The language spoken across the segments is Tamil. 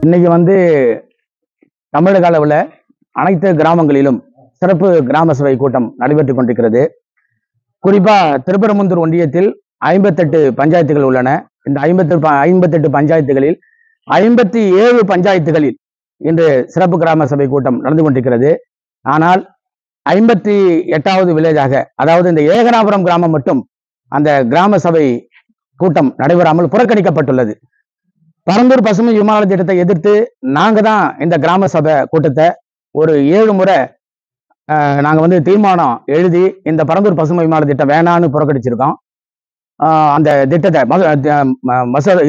இன்னைக்கு வந்து தமிழக அளவில் அனைத்து கிராமங்களிலும் சிறப்பு கிராம சபை கூட்டம் நடைபெற்றுக் கொண்டிருக்கிறது. குறிப்பா திருப்பரங்குன்றம் ஒன்றியத்தில் 58 பஞ்சாயத்துகள் உள்ளன. இந்த 58 பஞ்சாயத்துகளில் 57 பஞ்சாயத்துகளில் இன்று சிறப்பு கிராம சபை கூட்டம் நடந்து கொண்டிருக்கிறது. ஆனால் 58வது வில்லேஜாக, அதாவது இந்த ஏகனாபுரம் கிராமம் மட்டும் அந்த கிராம சபை கூட்டம் நடைபெறாமல் புறக்கணிக்கப்பட்டுள்ளது. பரந்தூர் பசுமை விமான திட்டத்தை எதிர்த்து நாங்க தான் இந்த கிராம சபை கூட்டத்தை ஒரு 7 முறை நாங்க வந்து தீர்மானம் எழுதி இந்த பரந்தூர் பசுமை விமான திட்டம் வேணான்னு புறக்கணிச்சிருக்கோம். அந்த திட்டத்தை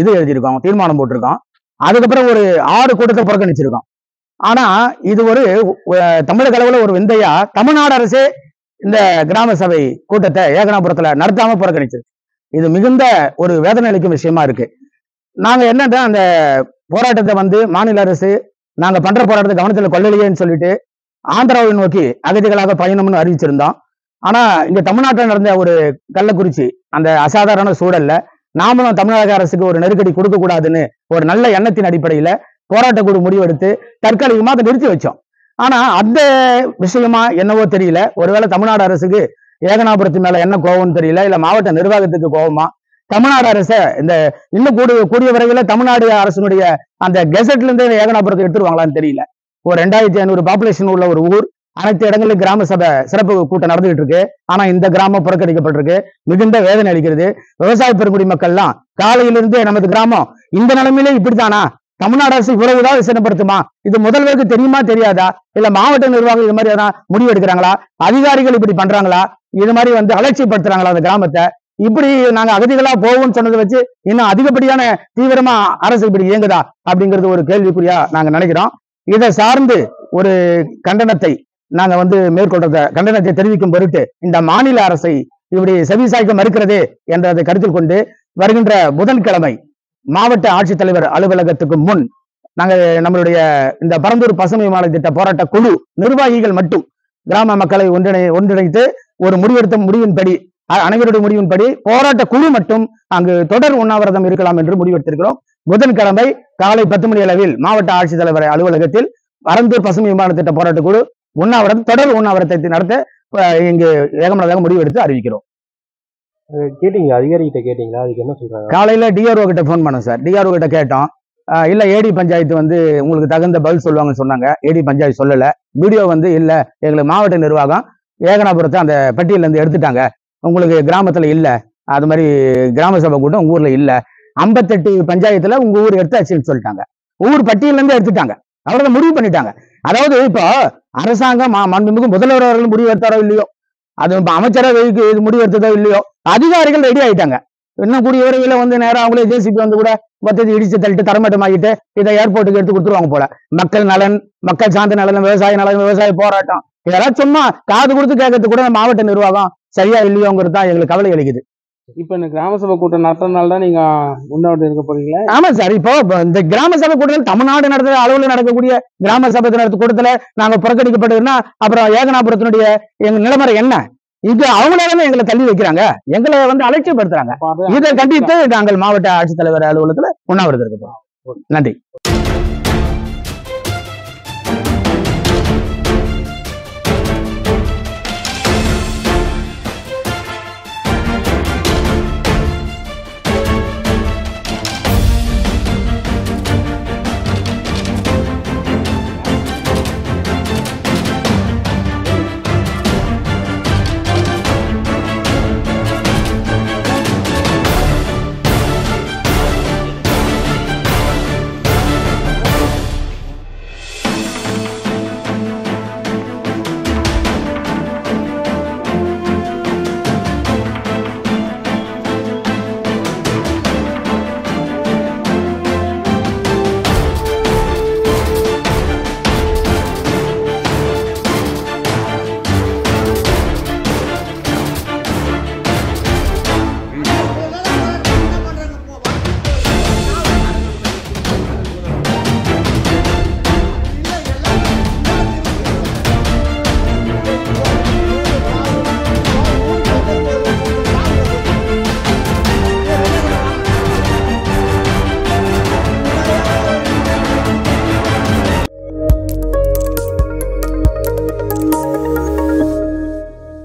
இது எழுதியிருக்கோம், தீர்மானம் போட்டிருக்கோம். அதுக்கப்புறம் ஒரு 6 கூட்டத்தை புறக்கணிச்சிருக்கோம். ஆனா இது ஒரு தமிழக அளவுல ஒரு விந்தையா தமிழ்நாடு அரசே இந்த கிராம சபை கூட்டத்தை ஏகனாபுரத்துல நடத்தாம புறக்கணிச்சிருக்கு. இது மிகுந்த ஒரு வேதனை அளிக்கும் விஷயமா இருக்கு. நாங்க என்னன்னா அந்த போராட்டத்தை வந்து மாநில அரசு நாங்க பண்ற போராட்டத்தை கவனத்துல கொள்ளலையேன்னு சொல்லிட்டு ஆந்திராவை நோக்கி அகதிகளாக பயணம்னு அறிவிச்சிருந்தோம். ஆனா இங்க தமிழ்நாட்டில் நடந்த ஒரு கள்ளக்குறிச்சி அந்த அசாதாரண சூழல்ல நாமளும் தமிழக அரசுக்கு ஒரு நெருக்கடி கொடுக்க கூடாதுன்னு ஒரு நல்ல எண்ணத்தின் அடிப்படையில போராட்ட குழு முடிவெடுத்து தற்காலிகமா அதை நிறுத்தி வச்சோம். ஆனா அந்த விஷயமா என்னவோ தெரியல, ஒருவேளை தமிழ்நாடு அரசுக்கு ஏகனாபுரத்து மேல என்ன கோபம்னு தெரியல, இல்ல மாவட்ட நிர்வாகத்துக்கு கோபமா, தமிழ்நாடு அரச இந்த இன்னும் கூடிய விரைவில் தமிழ்நாடு அரசினுடைய அந்த கெசட்ல இருந்து ஏகனாபுரத்தை எடுத்துருவாங்களான்னு தெரியல. ஒரு 2500 பாப்புலேஷன் உள்ள ஒரு ஊர், அனைத்து இடங்களிலும் கிராம சபை சிறப்பு கூட்டம் நடந்துகிட்டு இருக்கு. ஆனா இந்த கிராமம் புறக்கணிக்கப்பட்டிருக்கு. மிகுந்த வேதனை அளிக்கிறது. விவசாய பெருங்குடி மக்கள்லாம் காலையிலிருந்து நமது கிராமம் இந்த நிலைமையிலே இப்படித்தானா, தமிழ்நாடு அரசு இவ்வளவுதான் சின்னப்படுத்துமா, இது முதல்வருக்கு தெரியுமா தெரியாதா, இல்ல மாவட்ட நிர்வாகம் இது மாதிரி எதாவது முடிவு எடுக்கிறாங்களா, அதிகாரிகள் இப்படி பண்றாங்களா, இது மாதிரி வந்து அலட்சியப்படுத்துறாங்களா அந்த கிராமத்தை, இப்படி நாங்க அகதிகளா போவோம்னு சொன்னதை வச்சு இன்னும் அதிகப்படியான தீவிரமா அரசு இப்படி இயங்குதா அப்படிங்கிறது ஒரு கேள்விக்குறியா நாங்க நினைக்கிறோம். இதை சார்ந்து ஒரு கண்டனத்தை நாங்க வந்து கண்டனத்தை தெரிவிக்கும் பொருட்டு இந்த மாநில அரசை இப்படி செவிசாய்க்க மறுக்கிறதே என்றதை கருத்தில் கொண்டு வருகின்ற புதன்கிழமை மாவட்ட ஆட்சித்தலைவர் அலுவலகத்துக்கு முன் நாங்க நம்மளுடைய இந்த பரந்தூர் பசுமை விமான திட்ட போராட்ட குழு நிர்வாகிகள் மட்டும் கிராம மக்களை ஒன்றிணைத்து ஒரு முடிவின்படி அனைவருடைய முடிவின்படி போராட்ட குழு மட்டும் அங்கு தொடர் உண்ணாவிரதம் இருக்கலாம் என்று முடிவெடுத்திருக்கிறோம். புதன்கிழமை காலை 10 மணி அளவில் மாவட்ட ஆட்சித்தலைவர் அலுவலகத்தில் பரந்தூர் பசுமை விமான திட்ட போராட்ட குழு தொடர் உண்ணாவிரதத்தை நடத்த இங்கு ஏகமனதாக முடிவெடுத்து அறிவிக்கிறோம். கேட்டீங்க, அதிகாரிகிட்ட கேட்டீங்களா? அதுக்கு என்ன சொல்றாங்க? காலையில டிஆர்ஓ கிட்ட போன் பண்ணோம் சார். டிஆர்ஓ கிட்ட கேட்டோம். இல்ல ஏடி பஞ்சாயத்து வந்து உங்களுக்கு தகுந்த பதில் சொல்லுவாங்கன்னு சொன்னாங்க. ஏடி பஞ்சாயத்து சொல்லல. வீடியோ வந்து இல்ல, எங்களுக்கு மாவட்ட நிர்வாகம் ஏகனாபுரத்தை அந்த பட்டியல இருந்து எடுத்துட்டாங்க, உங்களுக்கு கிராமத்துல இல்ல, அது மாதிரி கிராம சபை கூட்டம் உங்க ஊர்ல இல்ல, 58 பஞ்சாயத்துல உங்க ஊர் எடுத்தாச்சுன்னு சொல்லிட்டாங்க. ஊர் பட்டியல இருந்து எடுத்துட்டாங்க, அவ்வளவு முடிவு பண்ணிட்டாங்க. அதாவது இப்போ அரசாங்கம் மாண்புமிகு முதல்வர் அவர்கள் முடிவு எடுத்தாரோ இல்லையோ, அது அமைச்சரவைக்கு இது முடிவு எடுத்ததோ இல்லையோ, அதிகாரிகள் ரெடி ஆயிட்டாங்க. இன்னும் கூடிய விரைவில் வந்து நேரம் அவங்களே ஜேசிபி வந்து கூட மொத்தத்தை இடிச்சு தள்ளிட்டு தரமட்டமாகிட்டு இதை ஏர்போர்ட்டுக்கு எடுத்து கொடுத்துருவாங்க போல. மக்கள் நலன், மக்கள் சார்ந்த நலன், விவசாய நலன், விவசாய போராட்டம், இதெல்லாம் சும்மா காது கொடுத்து கேட்கறது கூட மாவட்ட நிர்வாகம் சரியா இல்லையோங்கிறது தான் எங்களுக்கு கவலை அளிக்குது. இப்ப இந்த கிராம சபை கூட்டம் நடத்துறதுனால தான் நீங்க உண்ணாவிரதம் இருக்க போறீங்களா? ஆமா சார். இப்போ இந்த கிராம சபை கூட்டத்தில் தமிழ்நாடு நடத்துற அளவுல நடக்கக்கூடிய கிராம சபை நடத்த கூட்டத்துல நாங்க புறக்கணிக்கப்பட்டதுன்னா அப்புறம் ஏகனாபுரத்தினுடைய எங்க நிலைமுறை என்ன? இது அவங்களால எங்களை தள்ளி வைக்கிறாங்க, எங்களை வந்து அலட்சியப்படுத்துறாங்க. இதை கண்டித்து நாங்கள் மாவட்ட ஆட்சித்தலைவர் அலுவலகத்துல உண்ணாவிரதம் இருக்க போறோம். நன்றி.